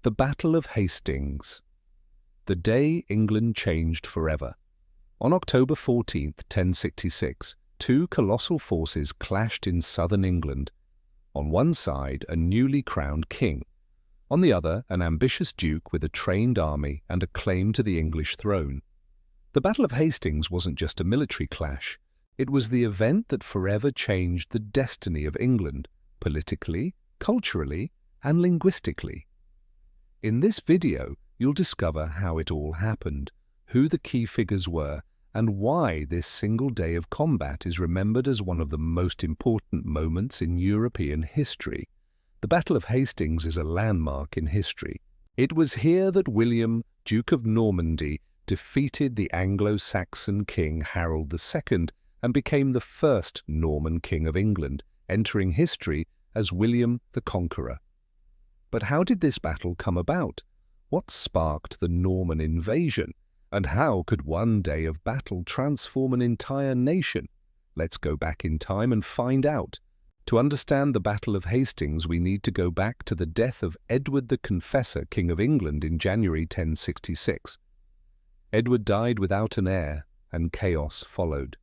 The Battle of Hastings. The day England changed forever. On October 14, 1066, two colossal forces clashed in southern England. On one side, a newly crowned king. On the other, an ambitious duke with a trained army and a claim to the English throne. The Battle of Hastings wasn't just a military clash. It was the event that forever changed the destiny of England, politically, culturally, and linguistically. In this video, you'll discover how it all happened, who the key figures were, and why this single day of combat is remembered as one of the most important moments in European history. The Battle of Hastings is a landmark in history. It was here that William, Duke of Normandy, defeated the Anglo-Saxon king Harold II and became the first Norman king of England, entering history as William the Conqueror. But how did this battle come about? What sparked the Norman invasion? And how could one day of battle transform an entire nation? Let's go back in time and find out. To understand the Battle of Hastings, we need to go back to the death of Edward the Confessor, King of England, in January 1066. Edward died without an heir, and chaos followed.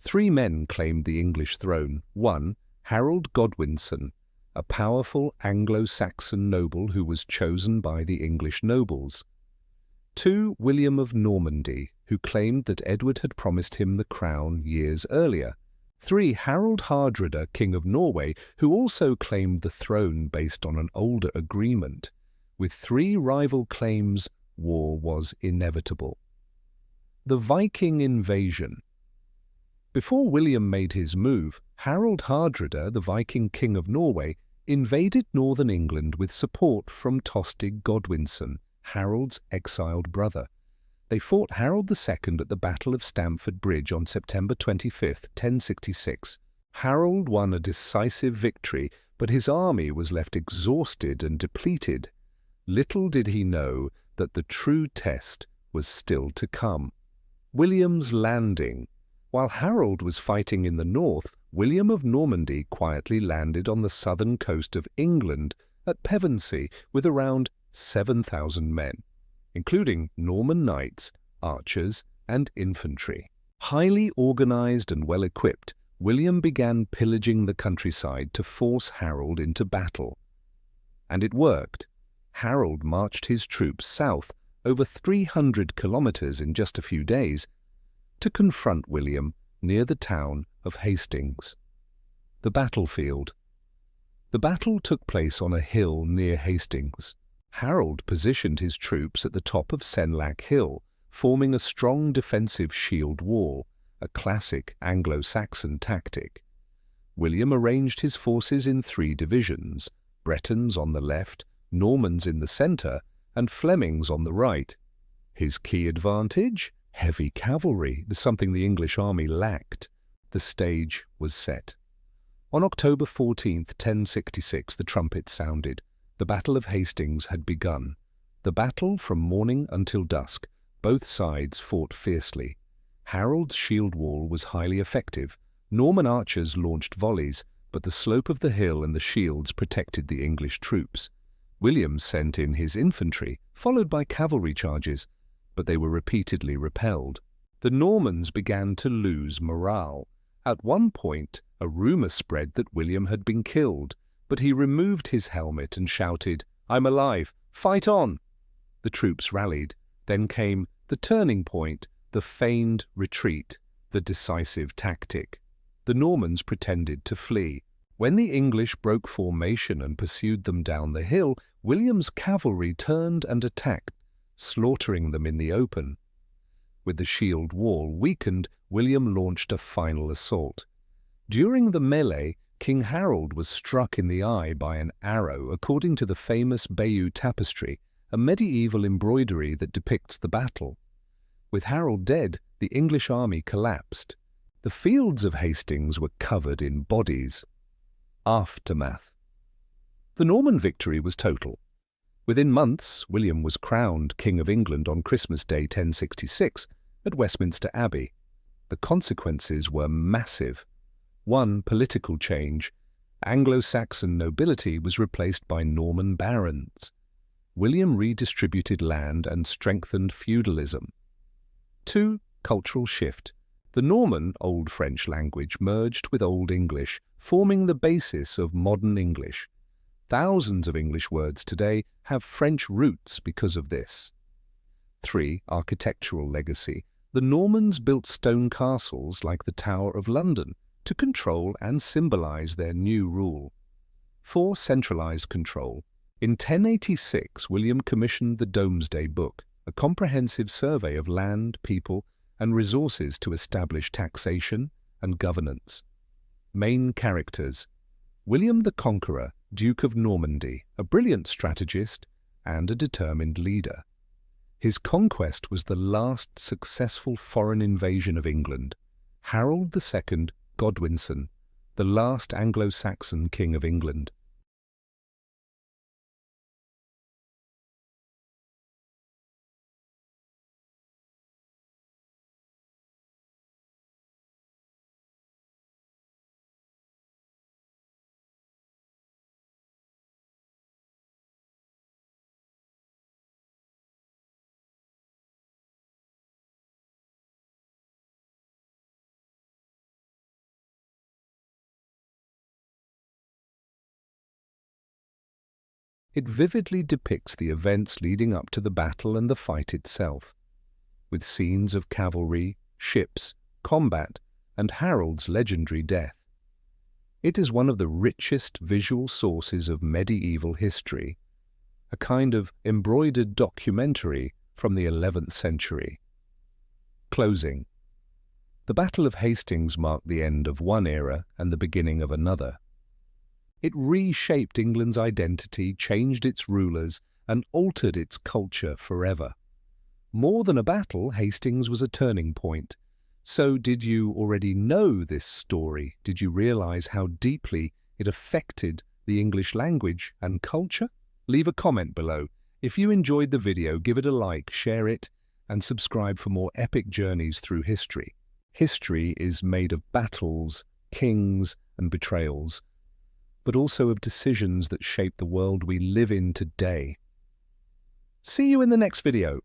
Three men claimed the English throne. One, Harold Godwinson, a powerful Anglo-Saxon noble who was chosen by the English nobles. Two, William of Normandy, who claimed that Edward had promised him the crown years earlier. Three, Harald Hardrada, King of Norway, who also claimed the throne based on an older agreement. With three rival claims, war was inevitable. The Viking invasion. Before William made his move, Harald Hardrada, the Viking king of Norway, invaded northern England with support from Tostig Godwinson, Harold's exiled brother. They fought Harold II at the Battle of Stamford Bridge on September 25, 1066. Harold won a decisive victory, but his army was left exhausted and depleted. Little did he know that the true test was still to come. William's landing. While Harold was fighting in the north, William of Normandy quietly landed on the southern coast of England at Pevensey with around 7,000 men, including Norman knights, archers, and infantry. Highly organized and well-equipped, William began pillaging the countryside to force Harold into battle. And it worked. Harold marched his troops south over 300 kilometers in just a few days to confront William near the town of Hastings. The battlefield. The battle took place on a hill near Hastings. Harold positioned his troops at the top of Senlac Hill, forming a strong defensive shield wall, a classic Anglo-Saxon tactic. William arranged his forces in three divisions: Bretons on the left, Normans in the center, and Flemings on the right. His key advantage? Heavy cavalry, something the English army lacked. The stage was set. On October 14, 1066, the trumpet sounded. The Battle of Hastings had begun. The battle from morning until dusk. Both sides fought fiercely. Harold's shield wall was highly effective. Norman archers launched volleys, but the slope of the hill and the shields protected the English troops. William sent in his infantry, followed by cavalry charges, but they were repeatedly repelled. The Normans began to lose morale. At one point, a rumor spread that William had been killed, but he removed his helmet and shouted, "I'm alive! Fight on!" The troops rallied. Then came the turning point, the feigned retreat, the decisive tactic. The Normans pretended to flee. When the English broke formation and pursued them down the hill, William's cavalry turned and attacked, slaughtering them in the open. With the shield wall weakened, William launched a final assault. During the melee, King Harold was struck in the eye by an arrow, according to the famous Bayeux tapestry, a medieval embroidery that depicts the battle. With Harold dead, the English army collapsed. The fields of Hastings were covered in bodies. Aftermath. The Norman victory was total. Within months, William was crowned King of England on Christmas Day 1066 at Westminster Abbey. The consequences were massive. One, political change. Anglo-Saxon nobility was replaced by Norman barons. William redistributed land and strengthened feudalism. 2. Cultural shift. The Norman Old French language merged with Old English, forming the basis of modern English. Thousands of English words today have French roots because of this. 3. Architectural legacy. The Normans built stone castles like the Tower of London to control and symbolize their new rule. 4. Centralized control. In 1086, William commissioned the Domesday Book, a comprehensive survey of land, people, and resources to establish taxation and governance. Main characters: William the Conqueror, Duke of Normandy, a brilliant strategist and a determined leader. His conquest was the last successful foreign invasion of England. Harold II Godwinson, the last Anglo-Saxon king of England. It vividly depicts the events leading up to the battle and the fight itself, with scenes of cavalry, ships, combat, and Harold's legendary death. It is one of the richest visual sources of medieval history, a kind of embroidered documentary from the 11th century. Closing. The Battle of Hastings marked the end of one era and the beginning of another. It reshaped England's identity, changed its rulers, and altered its culture forever. More than a battle, Hastings was a turning point. So, did you already know this story? Did you realize how deeply it affected the English language and culture? Leave a comment below. If you enjoyed the video, give it a like, share it, and subscribe for more epic journeys through history. History is made of battles, kings, and betrayals, but also of decisions that shape the world we live in today. See you in the next video.